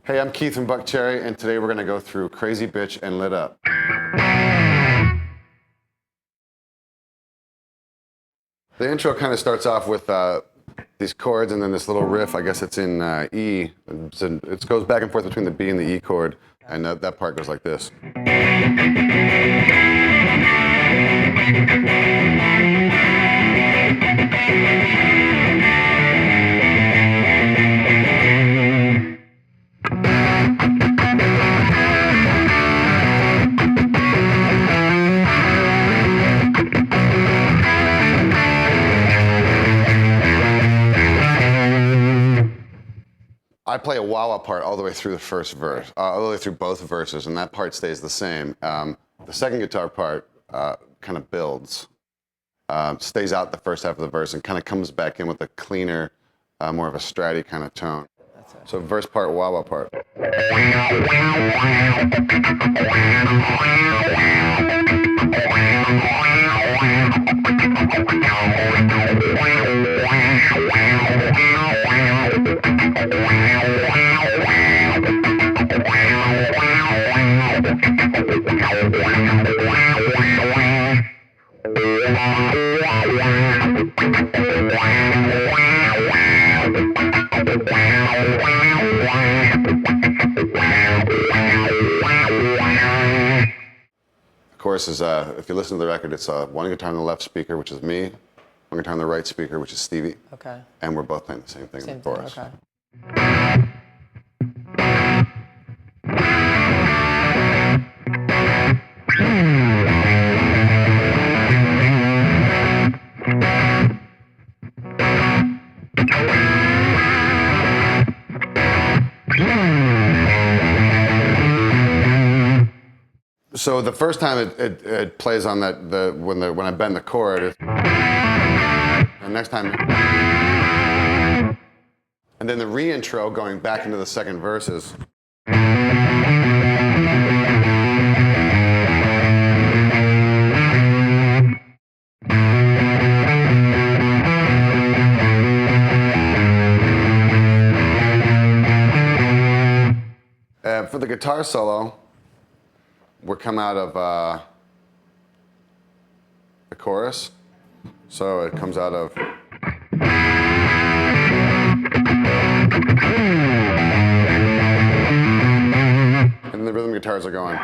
Hey, I'm Keith from Buckcherry, and today we're going to go through Crazy Bitch and Lit Up. The intro kind of starts off with these chords and then this little riff. I guess it's in E. It goes back and forth between the B and the E chord, and that part goes like this. I play a wah-wah part all the way through the first verse, all the way through both verses, and that part stays the same. The second guitar part kind of builds, stays out the first half of the verse, and kind of comes back in with a cleaner, more of a stratty kind of tone. So verse part, wah-wah part. The chorus is, if you listen to the record, it's one guitar on the left speaker, which is me, one guitar on the right speaker, which is Stevie. Okay. And we're both playing the same thing in the chorus. Okay. So the first time it plays on that when I bend the chord, and next time, and then the re-intro going back into the second verses. For the guitar solo, we're come out of the chorus, so it comes out of. And the rhythm guitars are going.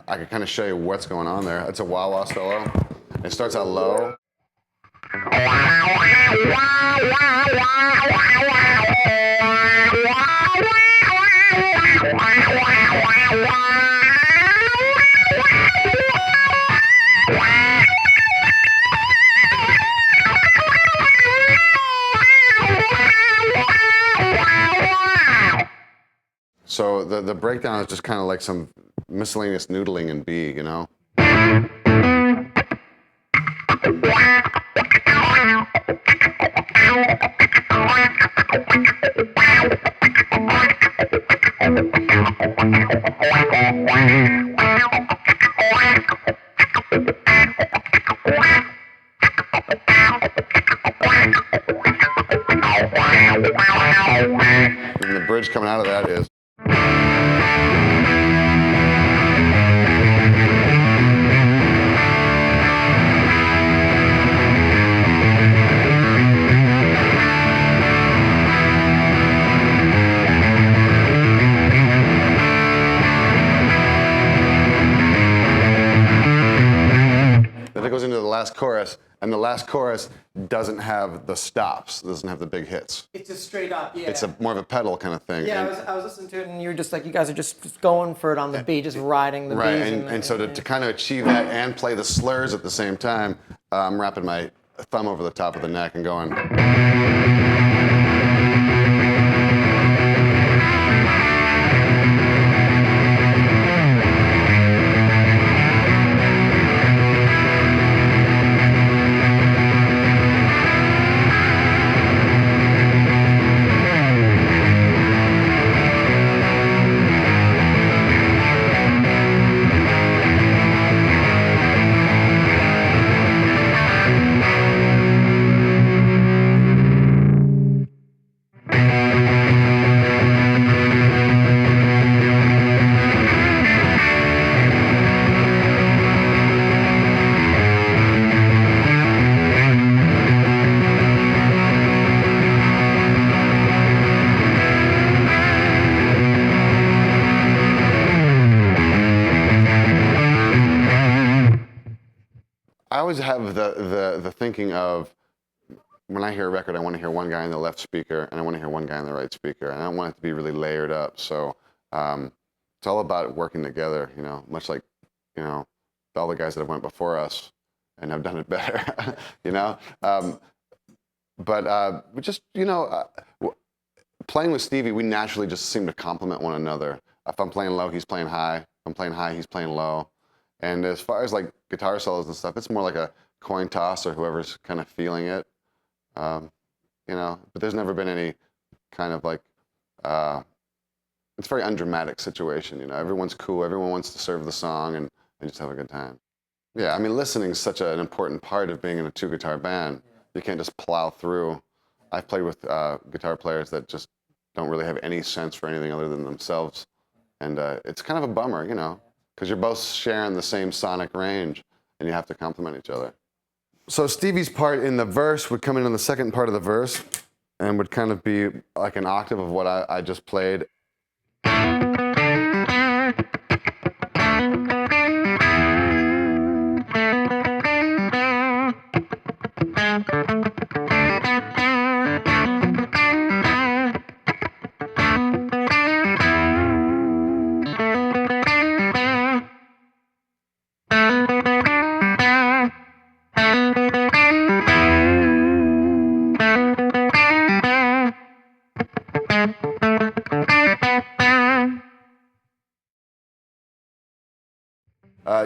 I can kind of show you what's going on there. It's a wah-wah solo. It starts out low. So the breakdown is just kind of like some miscellaneous noodling in B, you know? And the bridge coming out of that is. Then it goes into the last chorus, and the last chorus doesn't have the stops, doesn't have the big hits. It's just straight up, yeah. It's more of a pedal kind of thing. Yeah, I was listening to it, and you were just like, you guys are just going for it on the beat, just riding the beat. Right, and so to kind of achieve that and play the slurs at the same time, I'm wrapping my thumb over the top of the neck and going. I always have the thinking of, when I hear a record, I want to hear one guy in the left speaker, and I want to hear one guy in the right speaker, and I don't want it to be really layered up. So it's all about working together, you know, much like, you know, all the guys that have went before us and have done it better, you know. But we just, you know, playing with Stevie, we naturally just seem to complement one another. If I'm playing low, he's playing high. If I'm playing high, he's playing low. And as far as like guitar solos and stuff, it's more like a coin toss or whoever's kind of feeling it, you know. But there's never been any kind of like, it's a very undramatic situation, you know. Everyone's cool, everyone wants to serve the song and just have a good time. Yeah, I mean, listening is such an important part of being in a two-guitar band. You can't just plow through. I've played with guitar players that just don't really have any sense for anything other than themselves. And it's kind of a bummer, you know, because you're both sharing the same sonic range and you have to complement each other. So Stevie's part in the verse would come in on the second part of the verse and would kind of be like an octave of what I just played.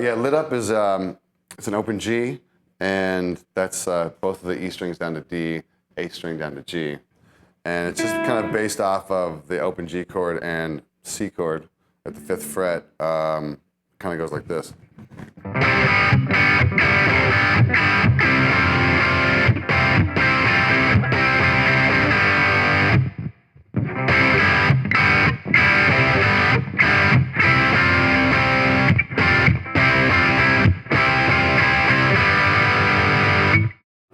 Yeah, Lit Up is it's an open G, and that's both of the E strings down to D, A string down to G. And it's just kind of based off of the open G chord and C chord at the 5th fret. Kind of goes like this.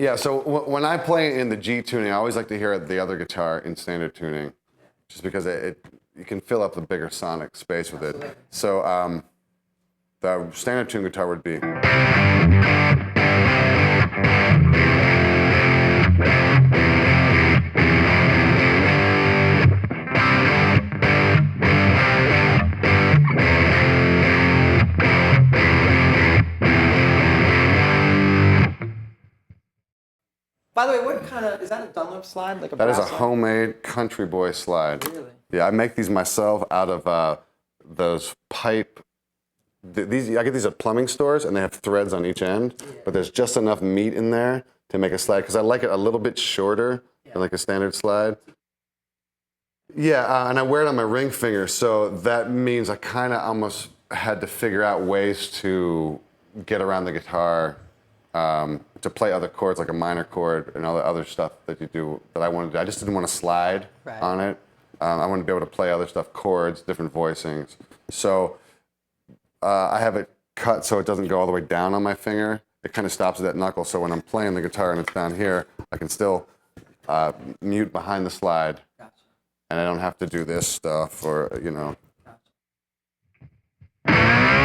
Yeah, so when I play in the G tuning, I always like to hear the other guitar in standard tuning, just because you can fill up the bigger sonic space with it. So the standard tune guitar would be. By the way, what kind of, is that a Dunlop slide? Like a That is a brass slide? homemade Country Boy slide. Really? Yeah, I make these myself out of those pipe. I get these at plumbing stores, and they have threads on each end, but there's just enough meat in there to make a slide, because I like it a little bit shorter than like a standard slide. Yeah, and I wear it on my ring finger, so that means I kind of almost had to figure out ways to get around the guitar, to play other chords, like a minor chord and all the other stuff that you do that I wanted to do. I just didn't want to slide on it. I wanted to be able to play other stuff, chords, different voicings. So I have it cut so it doesn't go all the way down on my finger. It kind of stops at that knuckle, so when I'm playing the guitar and it's down here, I can still mute behind the slide. Gotcha. And I don't have to do this stuff, or, you know. Gotcha.